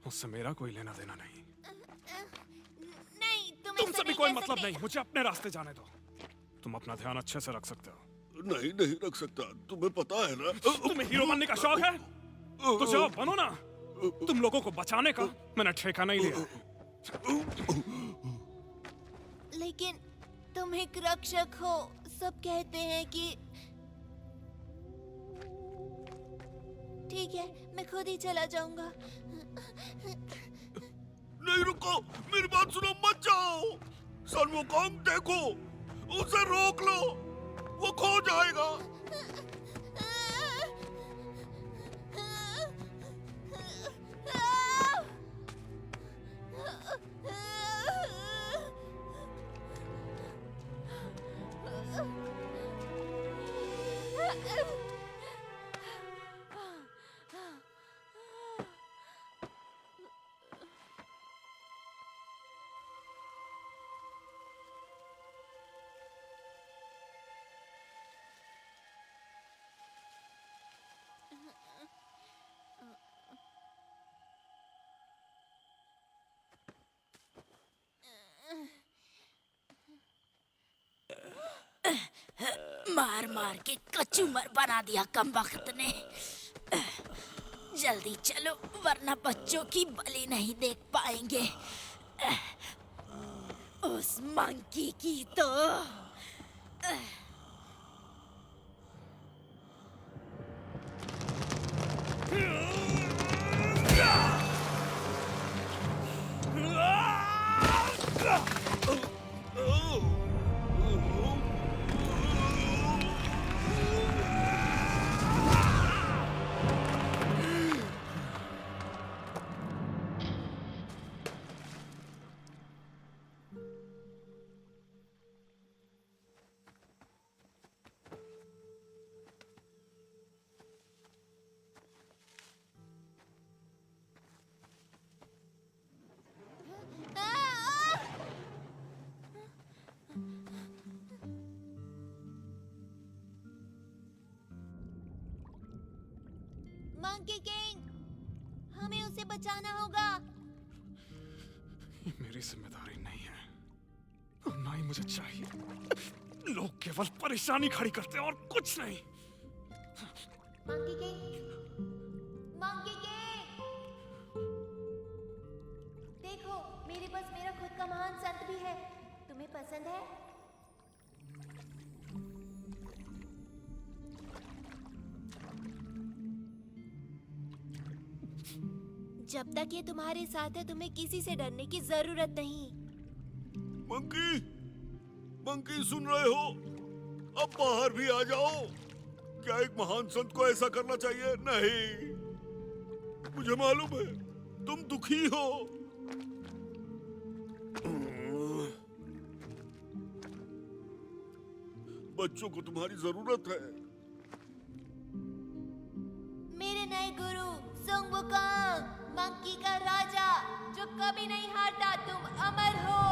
उससे मेरा कोई लेना देना नहीं। नहीं, तुम्हें तुमसे भी कोई मतलब नहीं। मुझे अपने रास्ते जाने दो। तुम अपना ध्यान अच्छे से रख सकते हो। नहीं नहीं रख सकता, तुम्हें पता है ना। तुम्हें हीरो बनने का शौक है तो जाओ बनो ना। तुम लोगों को बचाने का मैंने ठेका नहीं लिया। लेकिन तुम एक रक्षक हो। सब कहते हैं कि ठीक है, मैं खुद ही चला जाऊंगा। नहीं रुको, मेरी बात सुनो, मत जाओ। सन वुकोंग देखो, उसे रोक लो, वो खो जाएगा। मार मार के कचूमर बना दिया कमबख्त ने। जल्दी चलो वरना बच्चों की बलि नहीं देख पाएंगे। उस मंकी की तो मंकी किंग, हमें उसे बचाना होगा। ये मेरी जिम्मेदारी नहीं है और ना ही मुझे चाहिए। लोग केवल परेशानी खड़ी करते हैं और कुछ नहीं। मंकी किंग, मंकी किंग, देखो मेरे पास मेरा खुद का महान संत भी है। तुम्हें पसंद है? जब तक ये तुम्हारे साथ है तुम्हें किसी से डरने की जरूरत नहीं। मंकी, मंकी सुन रहे हो? अब बाहर भी आ जाओ। क्या एक महान संत को ऐसा करना चाहिए? नहीं, मुझे मालूम है तुम दुखी हो। बच्चों को तुम्हारी जरूरत है। मेरे नए गुरु सुंग वुकांग, मंकी का राजा जो कभी नहीं हारता, तुम अमर हो।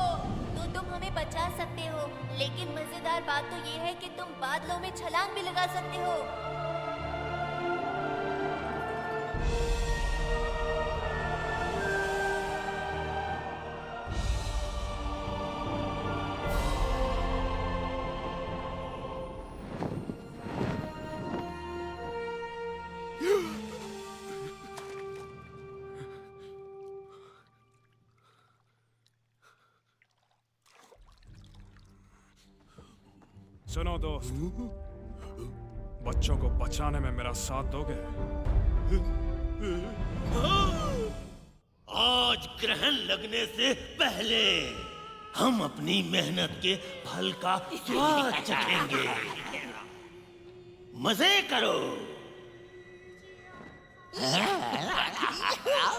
तो तुम हमें बचा सकते हो, लेकिन मजेदार बात तो ये है कि तुम बादलों में छलांग भी लगा सकते हो। सुनो दोस्त, बच्चों को बचाने में मेरा साथ दोगे? आज ग्रहण लगने से पहले हम अपनी मेहनत के फल का स्वाद चखेंगे। मजे करो।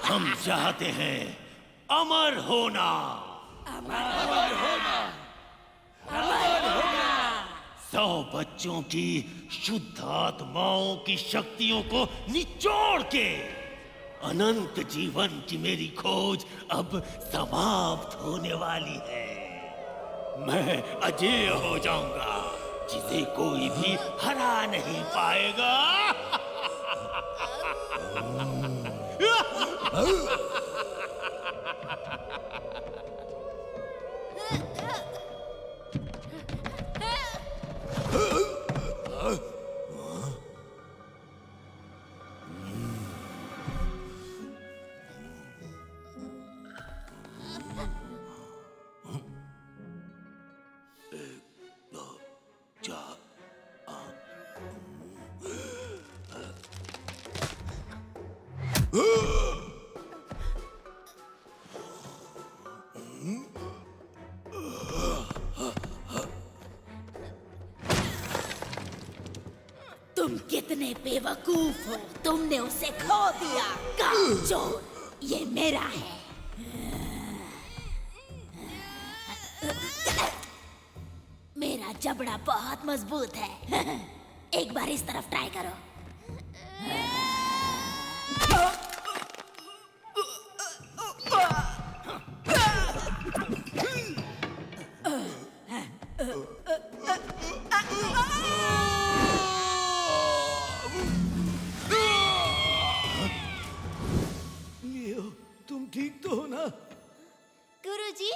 हम चाहते हैं अमर होना। अमर होना। 100 बच्चों की शुद्ध आत्माओं की शक्तियों को निचोड़ के अनंत जीवन की मेरी खोज अब समाप्त होने वाली है। मैं अजेय हो जाऊंगा, जिसे कोई भी हरा नहीं पाएगा। तुम कितने बेवकूफ हो, तुमने उसे खो दिया। कामचोर, ये मेरा है। मेरा जबड़ा बहुत मजबूत है। एक बार इस तरफ ट्राई करो। तुम ठीक तो हो ना? गुरुजी,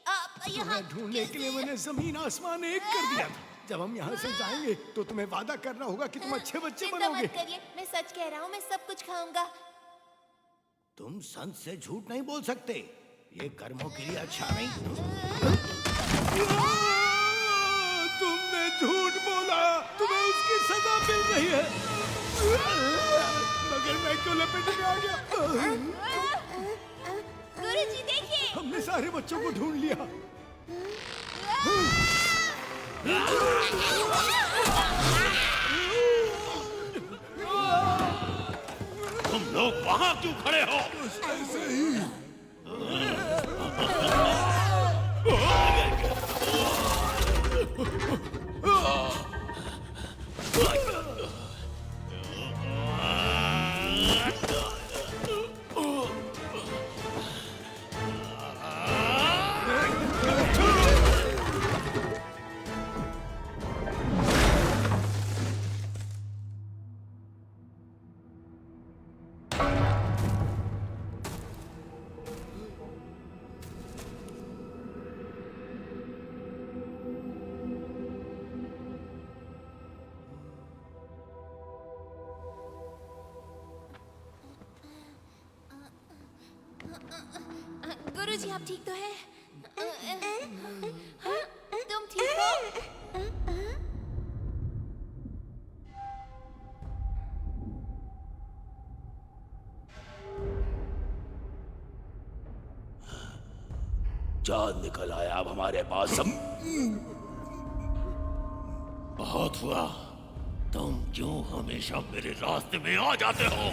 आप यहाँ ढूंढने के लिए मैंने जमीन आसमान एक कर दिया था। जब हम यहाँ से जाएंगे, तो, तुम्हें वादा करना होगा कि तुम अच्छे बच्चे बनोगे। चिंता मत करिए, मैं सच कह रहा हूँ, मैं सब कुछ खाऊंगा। मैं ढूंढने के लिए मैंने जमीन आसमान एक कर दिया था। जब हम यहाँ से जाएंगे, तो तुम्हें वादा करना होगा कि तुम अच्छे बच्चे बनोगे। चिंता मत करिए, मैं सच कह रहा हूँ, मैं सब कुछ खाऊंगा। तुम संत से झूठ नहीं बोल सकते, ये कर्मों के लिए अच्छा नहीं। तुमने झूठ बोला, तुम्हें उसकी सजा मिल रही है। मगर मैं क्यों लपेट में आ गया? गुरुजी देखिए। हमने सारे बच्चों को ढूंढ लिया। तुम लोग वहां क्यों खड़े हो? ऐसे ही। गुरुजी आप ठीक तो हैं? हाँ? तुम ठीक हो? चांद निकल आया अब हमारे पास। बहुत हुआ, तुम क्यों हमेशा मेरे रास्ते में आ जाते हो?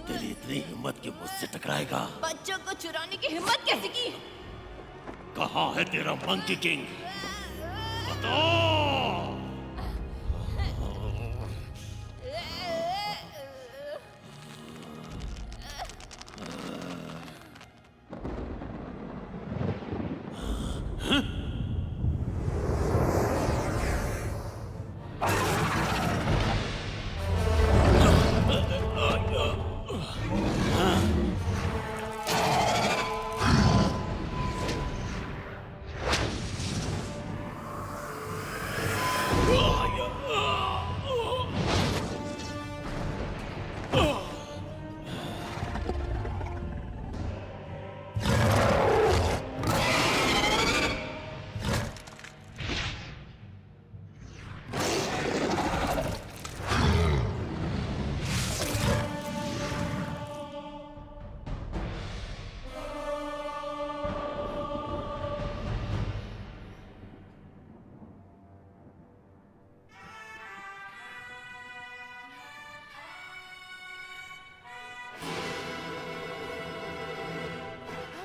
तेरी इतनी हिम्मत कि मुझसे टकराएगा? बच्चों को चुराने की हिम्मत कैसे की? कहाँ है तेरा मंकी किंग? बताओ।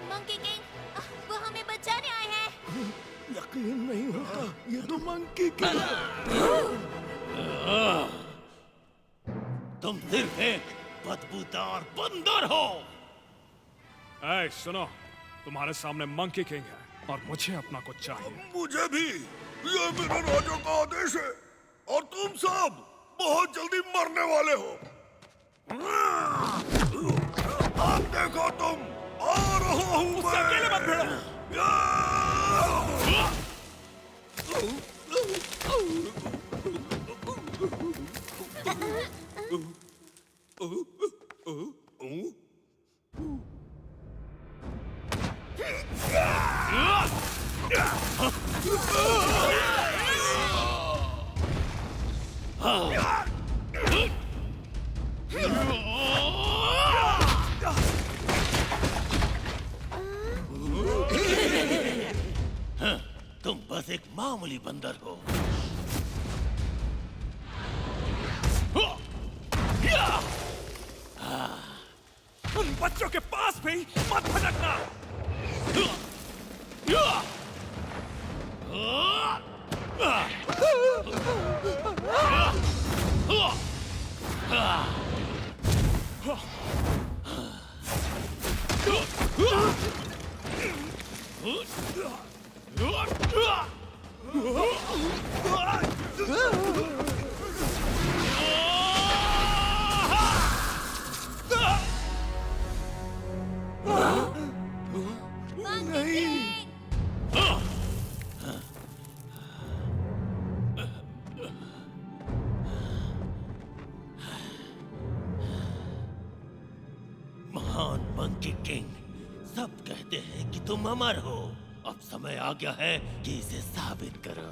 मंकी किंग, वो हमें बचाने आए हैं। यकीन नहीं होता, ये तो मंकी किंग। तुम सिर्फ एक बदबूदार बंदर हो। ऐ सुनो, तुम्हारे सामने मंकी किंग है और मुझे अपना कुछ चाहिए। मुझे भी, ये मेरा राजा का आदेश है और तुम सब बहुत जल्दी मरने वाले हो। अब देखो तुम, आ रहा हूँ मैं। अकेले मत भिड़ो। तुम बस एक मामूली बंदर हो। उन बच्चों के पास भी मत भटकना। मंकी किंग, सब कहते हैं कि तुम अमर हो। अब समय आ गया है कि इसे साबित करो।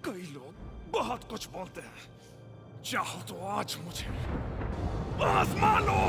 कई लोग बहुत कुछ बोलते हैं, चाहो तो आज मुझे आजमा लो।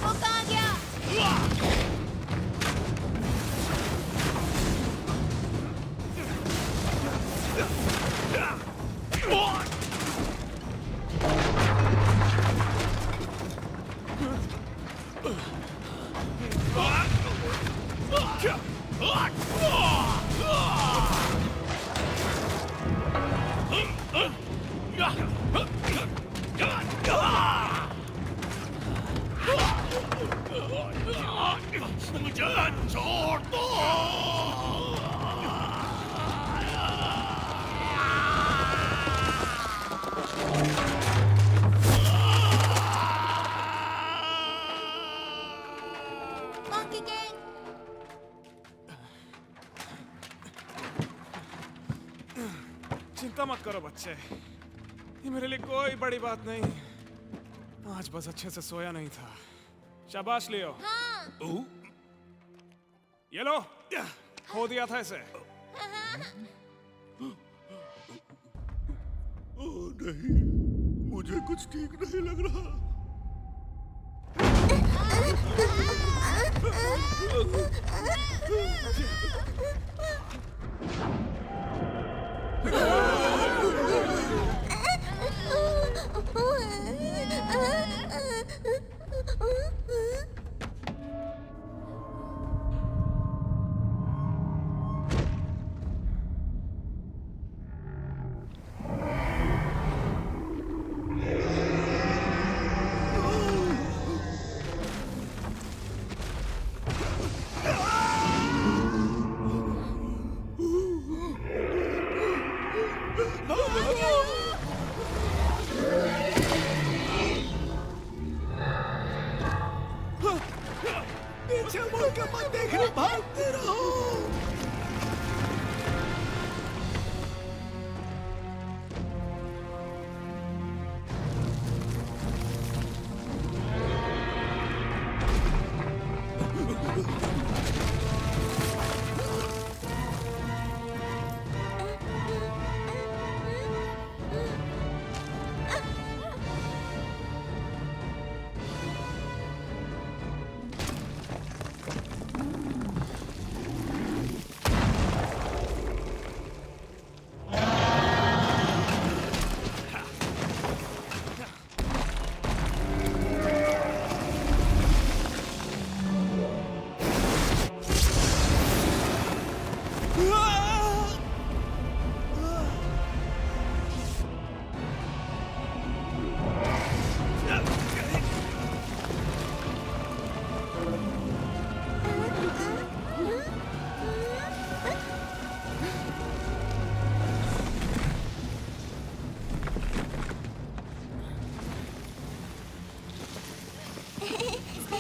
वो कहाँ गया? मुझे छोड़ दो। मंकी किंग, चिंता मत करो बच्चे, ये मेरे लिए कोई बड़ी बात नहीं। आज बस अच्छे से सोया नहीं था। शाबाश लियो। हाँ। ये लो, खो दिया था इसे। ओह नहीं, मुझे कुछ ठीक नहीं लग रहा। पीछे मुड़ के मत देखना, भागते रहो।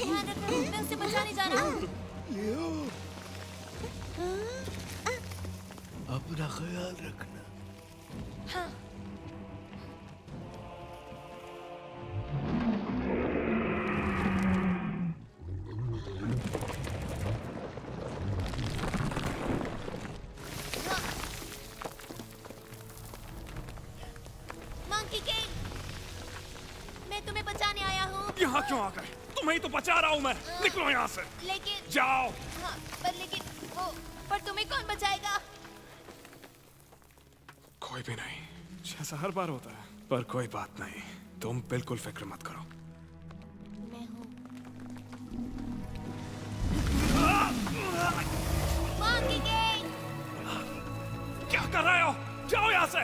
ध्यान रखो, मैं उसे बचाने जा रहा हूँ। अपना ख्याल रखना। हाँ। मंकी किंग, मैं तुम्हें बचाने आया हूँ। यहाँ क्यों आ गए? तुम्हें ही तो बचा रहा हूँ मैं। निकलो यहाँ से। लेकिन जाओ। हाँ, पर तुम्हें कौन बचाएगा? कोई भी नहीं, जैसा हर बार होता है, पर कोई बात नहीं। तुम बिल्कुल फिक्र मत करो। मैं हूँ। क्या कर रहे हो? जाओ यहाँ से।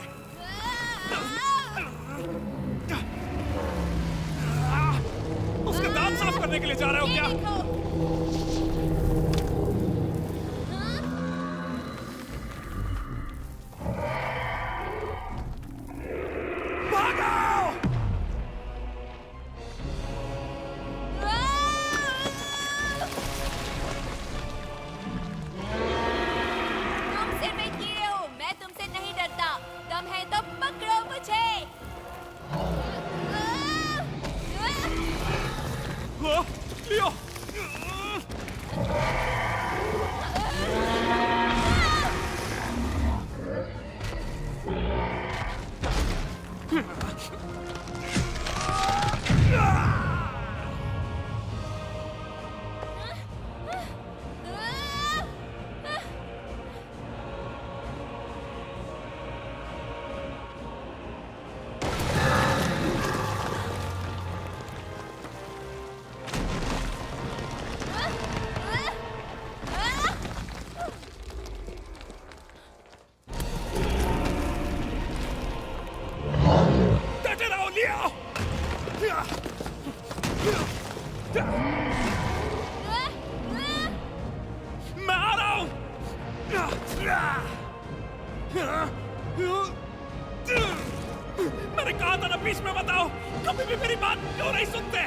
उसके दांत साफ करने के लिए जा रहे हो क्या? तुम सिर में कीड़े हो, मैं तुमसे नहीं डरता। दम है तो पकड़ो मुझे। लियो। डटे रहो, लियो। मैं आ रहा हूं। मैंने कहा था ना बीच में बताओ, कभी भी मेरी बात क्यों नहीं सुनते?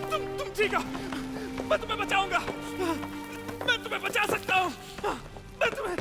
तुम ठीक हो? मैं तुम्हें बचाऊंगा। मैं तुम्हें बचा सकता हूँ। मैं तुम्हें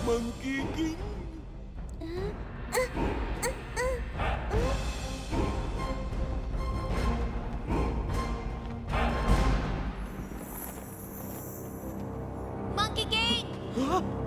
मंकी किंग। Monkey king!